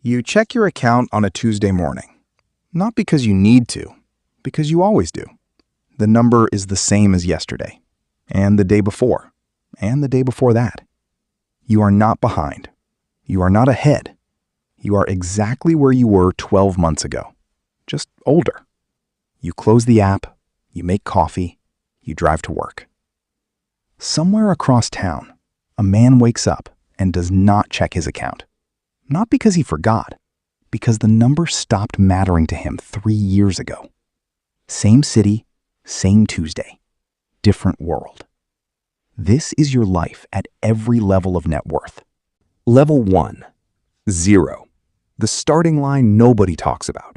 You check your account on a Tuesday morning. Not because you need to, because you always do. The number is the same as yesterday, and the day before, and the day before that. You are not behind. You are not ahead. You are exactly where you were 12 months ago, just older. You close the app, you make coffee, you drive to work. Somewhere across town, a man wakes up and does not check his account. Not because he forgot, because the number stopped mattering to him 3 years ago. Same city, same Tuesday, different world. This is your life at every level of net worth. Level 1. 0. The starting line nobody talks about.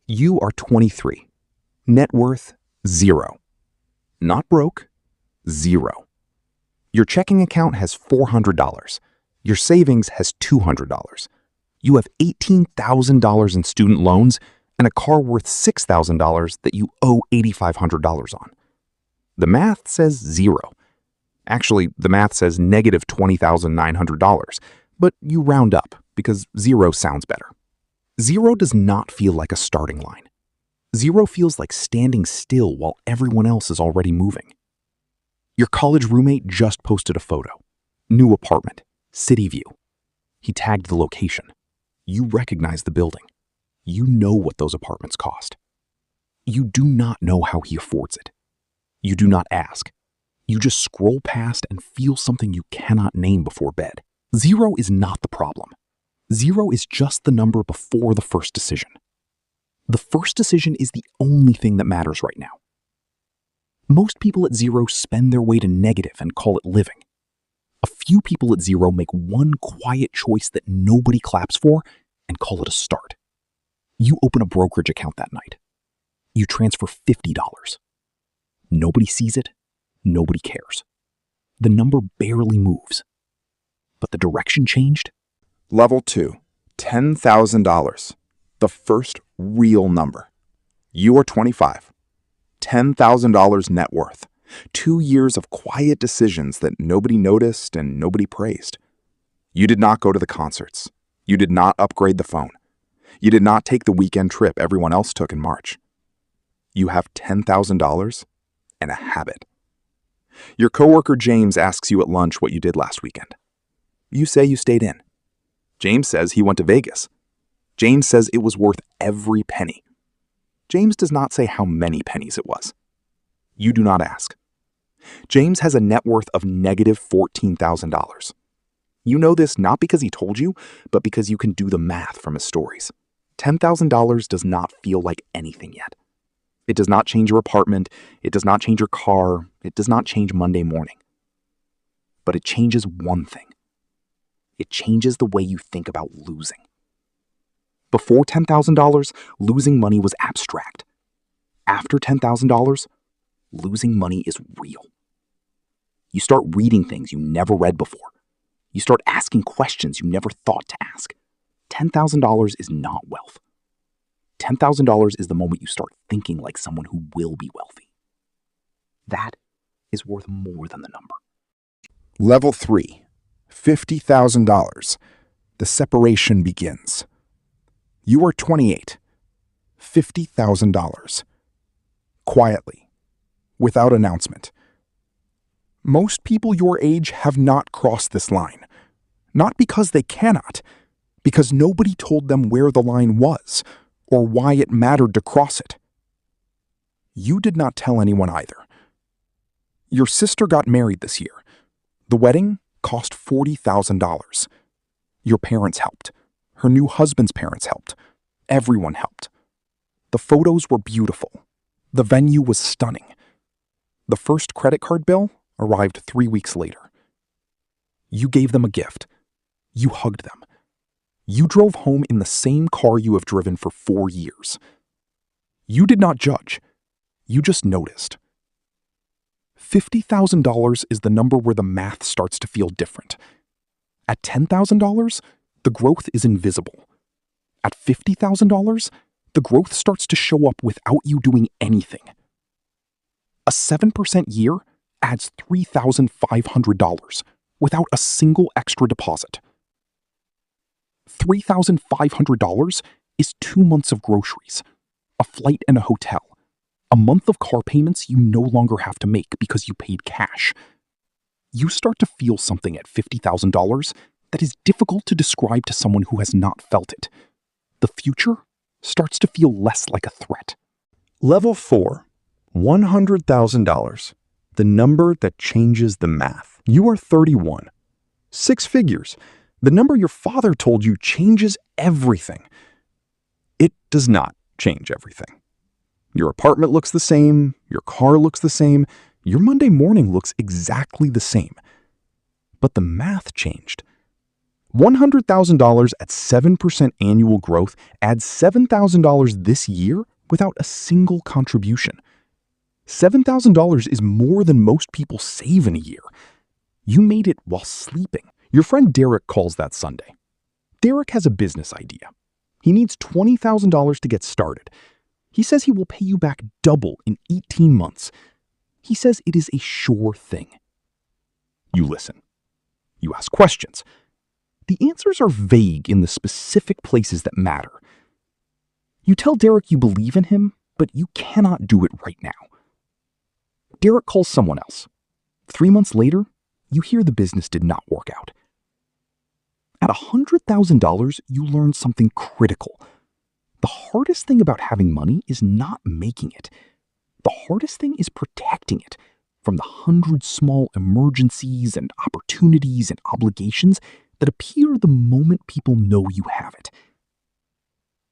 You are 23. Net worth, 0. Not broke, 0. Your checking account has $400. Your savings has $200. You have $18,000 in student loans and a car worth $6,000 that you owe $8,500 on. The math says 0. Actually, the math says negative $20,900, but you round up because 0 sounds better. 0 does not feel like a starting line. 0 feels like standing still while everyone else is already moving. Your college roommate just posted a photo. New apartment, city view. He tagged the location. You recognize the building. You know what those apartments cost. You do not know how he affords it. You do not ask. You just scroll past and feel something you cannot name before bed. 0 is not the problem. 0 is just the number before the first decision. The first decision is the only thing that matters right now. Most people at 0 spend their way to negative and call it living. A few people at 0 make one quiet choice that nobody claps for and call it a start. You open a brokerage account that night. You transfer $50. Nobody sees it. Nobody cares. The number barely moves. But the direction changed. Level 2, $10,000. The first real number. You are 25. $10,000 net worth. 2 years of quiet decisions that nobody noticed and nobody praised. You did not go to the concerts. You did not upgrade the phone. You did not take the weekend trip everyone else took in March. You have $10,000 and a habit. Your coworker James asks you at lunch what you did last weekend. You say you stayed in. James says he went to Vegas. James says it was worth every penny. James does not say how many pennies it was. You do not ask. James has a net worth of negative $14,000. You know this not because he told you, but because you can do the math from his stories. $10,000 does not feel like anything yet. It does not change your apartment. It does not change your car. It does not change Monday morning. But it changes one thing. It changes the way you think about losing. Before $10,000, losing money was abstract. After $10,000, losing money is real. You start reading things you never read before. You start asking questions you never thought to ask. $10,000 is not wealth. $10,000 is the moment you start thinking like someone who will be wealthy. That is worth more than the number. Level 3, $50,000. The separation begins. You are 28. $50,000. Quietly, without announcement. Most people your age have not crossed this line. Not because they cannot, because nobody told them where the line was or why it mattered to cross it. You did not tell anyone either. Your sister got married this year. The wedding cost $40,000. Your parents helped. Her new husband's parents helped. Everyone helped. The photos were beautiful. The venue was stunning. The first credit card bill arrived 3 weeks later. You gave them a gift. You hugged them. You drove home in the same car you have driven for 4 years. You did not judge. You just noticed. $50,000 is the number where the math starts to feel different. At $10,000, the growth is invisible. At $50,000, the growth starts to show up without you doing anything. A 7% year adds $3,500 without a single extra deposit. $3,500 is 2 months of groceries, a flight and a hotel, a month of car payments you no longer have to make because you paid cash. You start to feel something at $50,000 that is difficult to describe to someone who has not felt it. The future starts to feel less like a threat. Level 4, $100,000, the number that changes the math. You are 31. 6 figures. The number your father told you changes everything. It does not change everything. Your apartment looks the same, your car looks the same, your Monday morning looks exactly the same. But the math changed. $100,000 at 7% annual growth adds $7,000 this year without a single contribution. $7,000 is more than most people save in a year. You made it while sleeping. Your friend Derek calls that Sunday. Derek has a business idea. He needs $20,000 to get started. He says he will pay you back double in 18 months. He says it is a sure thing. You listen. You ask questions. The answers are vague in the specific places that matter. You tell Derek you believe in him, but you cannot do it right now. Derek calls someone else. 3 months later, you hear the business did not work out. At $100,000, you learn something critical. The hardest thing about having money is not making it. The hardest thing is protecting it from the 100 small emergencies and opportunities and obligations that appear the moment people know you have it.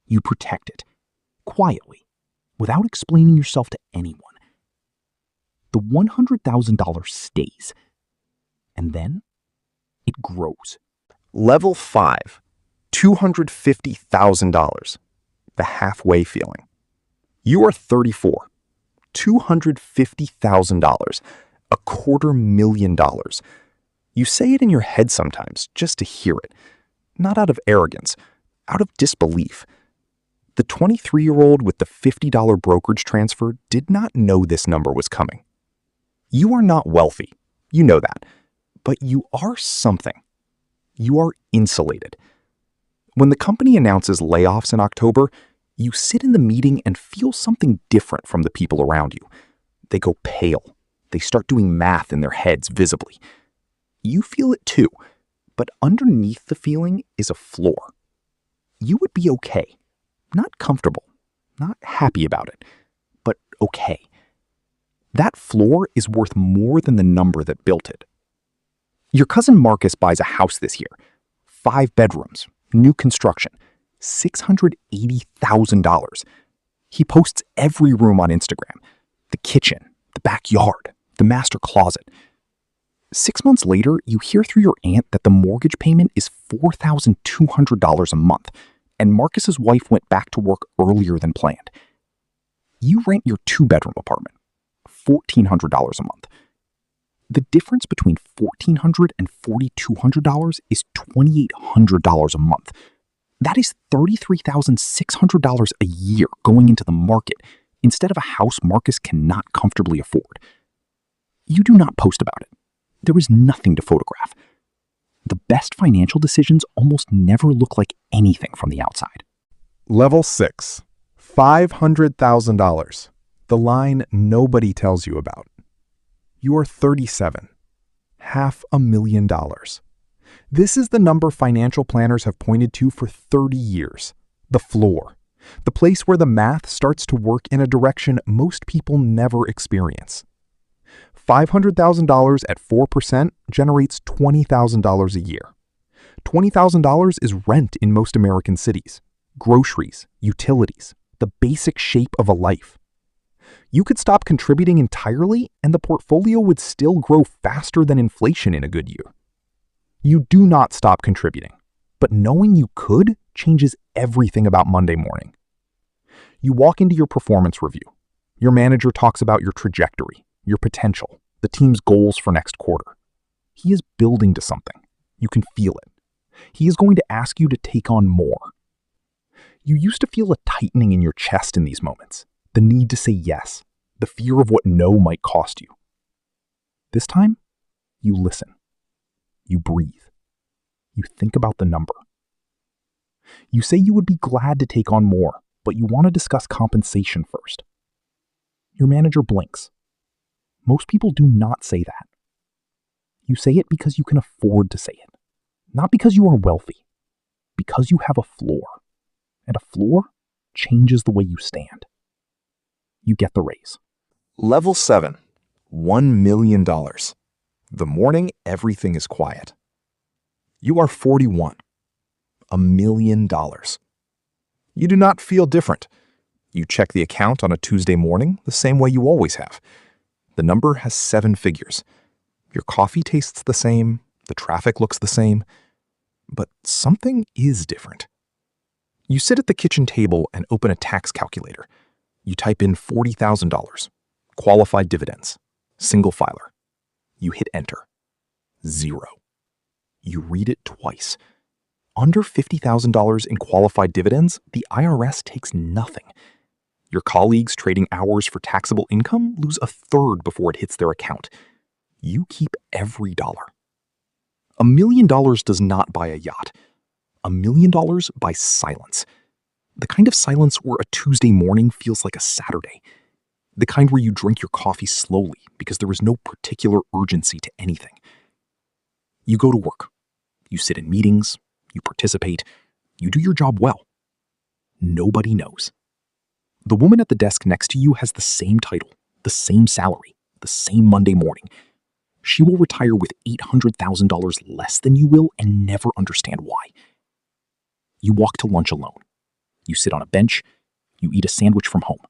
You protect it, quietly, without explaining yourself to anyone. The $100,000 stays, and then it grows. Level 5, $250,000, the halfway feeling. You are 34, $250,000, $250,000. You say it in your head sometimes just to hear it, not out of arrogance, out of disbelief. The 23-year-old with the $50 brokerage transfer did not know this number was coming. You are not wealthy, you know that, but you are something. You are insulated. When the company announces layoffs in October, you sit in the meeting and feel something different from the people around you. They go pale. They start doing math in their heads visibly. You feel it too, but underneath the feeling is a floor. You would be okay. Not comfortable, not happy about it, but okay. That floor is worth more than the number that built it. Your cousin Marcus buys a house this year. 5 bedrooms, new construction, $680,000. He posts every room on Instagram, the kitchen, the backyard, the master closet. 6 months later, you hear through your aunt that the mortgage payment is $4,200 a month, and Marcus's wife went back to work earlier than planned. You rent your 2-bedroom apartment, $1,400 a month. The difference between $1,400 and $4,200 is $2,800 a month. That is $33,600 a year going into the market instead of a house Marcus cannot comfortably afford. You do not post about it. There is nothing to photograph. The best financial decisions almost never look like anything from the outside. Level 6, $500,000, the line nobody tells you about. You are 37, $500,000. This is the number financial planners have pointed to for 30 years, the floor, the place where the math starts to work in a direction most people never experience. $500,000 at 4% generates $20,000 a year. $20,000 is rent in most American cities, groceries, utilities, the basic shape of a life. You could stop contributing entirely and the portfolio would still grow faster than inflation in a good year. You do not stop contributing, but knowing you could changes everything about Monday morning. You walk into your performance review. Your manager talks about your trajectory, your potential, the team's goals for next quarter. He is building to something. You can feel it. He is going to ask you to take on more. You used to feel a tightening in your chest in these moments, the need to say yes, the fear of what no might cost you. This time, you listen. You breathe. You think about the number. You say you would be glad to take on more, but you want to discuss compensation first. Your manager blinks. Most people do not say that. You say it because you can afford to say it, not because you are wealthy, because you have a floor, and a floor changes the way you stand. You get the raise. Level 7, $1 million. The morning everything is quiet. You are 41. $1 million. You do not feel different. You check the account on a Tuesday morning the same way you always have. The number has 7 figures. Your coffee tastes the same, the traffic looks the same, but something is different. You sit at the kitchen table and open a tax calculator. You type in $40,000, qualified dividends, single filer. You hit enter. 0. You read it twice. Under $50,000 in qualified dividends, the IRS takes nothing. Your colleagues trading hours for taxable income lose 1/3 before it hits their account. You keep every dollar. $1 million does not buy a yacht. $1 million buys silence. The kind of silence where a Tuesday morning feels like a Saturday. The kind where you drink your coffee slowly because there is no particular urgency to anything. You go to work. You sit in meetings. You participate. You do your job well. Nobody knows. The woman at the desk next to you has the same title, the same salary, the same Monday morning. She will retire with $800,000 less than you will and never understand why. You walk to lunch alone. You sit on a bench. You eat a sandwich from home.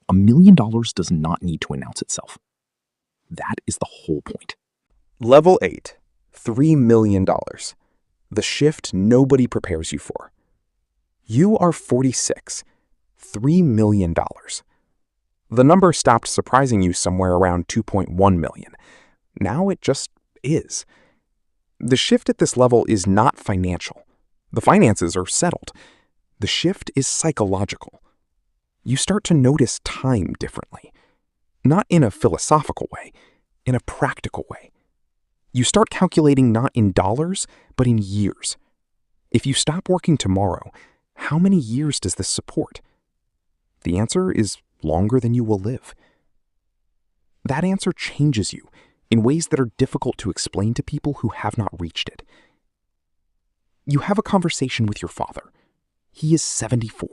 $1 million does not need to announce itself. That is the whole point. Level 8, $3 million. The shift nobody prepares you for. You are 46. $3 million. The number stopped surprising you somewhere around 2.1 million. Now it just is. The shift at this level is not financial. The finances are settled. The shift is psychological. You start to notice time differently. Not in a philosophical way, in a practical way. You start calculating not in dollars, but in years. If you stop working tomorrow, how many years does this support? The answer is longer than you will live. That answer changes you in ways that are difficult to explain to people who have not reached it. You have a conversation with your father. He is 74.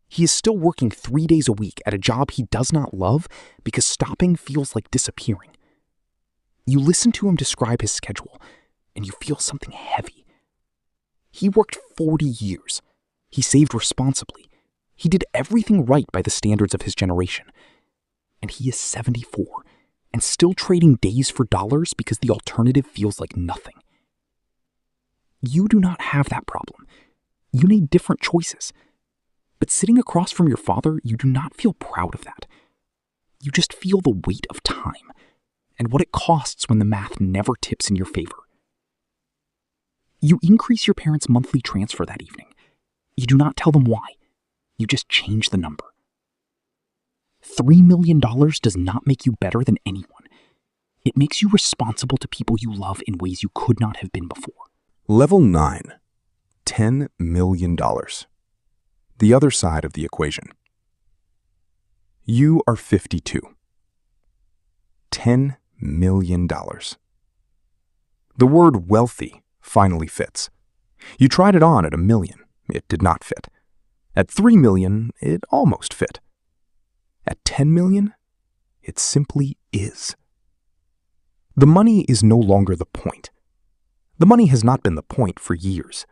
He is still working 3 days a week at a job he does not love because stopping feels like disappearing. You listen to him describe his schedule, and you feel something heavy. He worked 40 years. He saved responsibly. He did everything right by the standards of his generation. And he is 74 and still trading days for dollars because the alternative feels like nothing. You do not have that problem. You made different choices. But sitting across from your father, you do not feel proud of that. You just feel the weight of time and what it costs when the math never tips in your favor. You increase your parents' monthly transfer that evening. You do not tell them why. You just change the number. $3 million does not make you better than anyone. It makes you responsible to people you love in ways you could not have been before. Level 9, $10 million. The other side of the equation. You are 52. $10 million. The word wealthy finally fits. You tried it on at $1 million. It did not fit. At $3 million, it almost fit. At $10 million, it simply is. The money is no longer the point. The money has not been the point for years.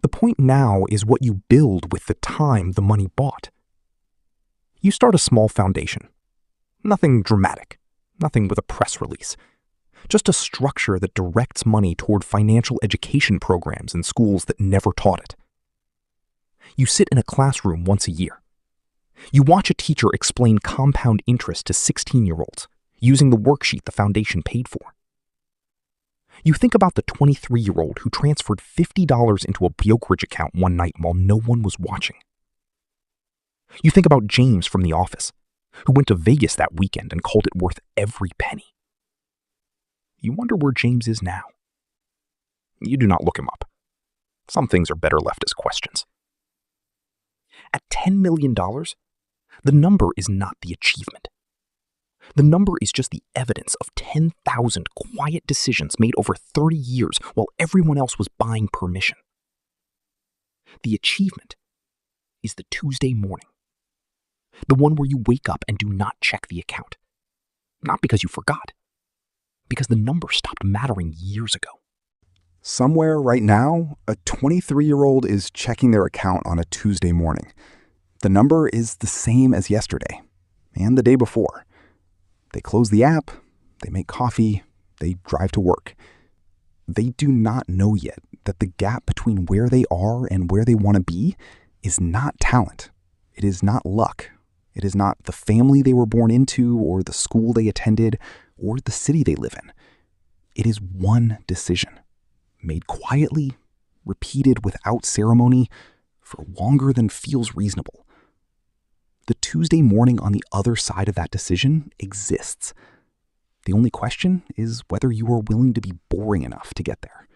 The point now is what you build with the time the money bought. You start a small foundation. Nothing dramatic, nothing with a press release. Just a structure that directs money toward financial education programs in schools that never taught it. You sit in a classroom once a year. You watch a teacher explain compound interest to 16-year-olds using the worksheet the foundation paid for. You think about the 23-year-old who transferred $50 into a brokerage account one night while no one was watching. You think about James from the office, who went to Vegas that weekend and called it worth every penny. You wonder where James is now. You do not look him up. Some things are better left as questions. At $10 million, the number is not the achievement. The number is just the evidence of 10,000 quiet decisions made over 30 years while everyone else was buying permission. The achievement is the Tuesday morning. The one where you wake up and do not check the account. Not because you forgot, because the number stopped mattering years ago. Somewhere right now, a 23-year-old is checking their account on a Tuesday morning. The number is the same as yesterday and the day before. They close the app, they make coffee, they drive to work. They do not know yet that the gap between where they are and where they want to be is not talent. It is not luck. It is not the family they were born into or the school they attended or the city they live in. It is one decision, made quietly, repeated without ceremony, for longer than feels reasonable. The Tuesday morning on the other side of that decision exists. The only question is whether you are willing to be boring enough to get there.